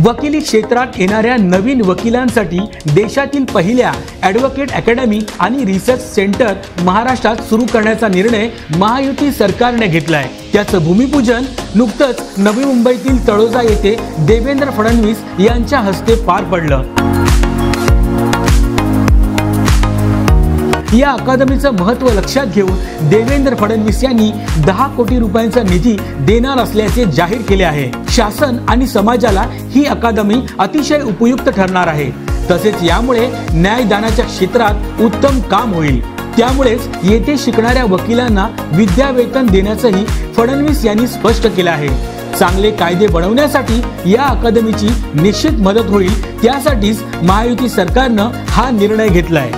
वकिली क्षेत्रात येणाऱ्या नवीन वकिलांसाठी देशातील पहिल्या ॲडव्होकेट अकॅडमी आणि रिसर्च सेंटर महाराष्ट्रात सुरू करण्याचा निर्णय महायुती सरकारने घेतलाय। त्याचं भूमिपूजन नुकतंच नवी मुंबईतील तळोजा येथे देवेंद्र फडणवीस यांच्या हस्ते पार पडलं। या अकादमीचं महत्त्व लक्षात घेऊन देवेंद्र फडणवीस यांनी 10 कोटी रुपयांचा निधी देणार असल्याचे जाहीर केले आहे। शासन आणि समाजाला ही अकादमी अतिशय उपयुक्त ठरणार आहे। तसेच यामुळे न्यायदानाच्या क्षेत्रात उत्तम काम होईल। त्यामुळेच येथे शिकणाऱ्या वकिलांना विद्यावेतन देण्याचंही फडणवीस यांनी स्पष्ट केलं आहे। चांगले कायदे बनवण्यासाठी या अकादमीची निश्चित मदत होईल। त्यासाठीच महायुती सरकारनं हा निर्णय घेतलाय।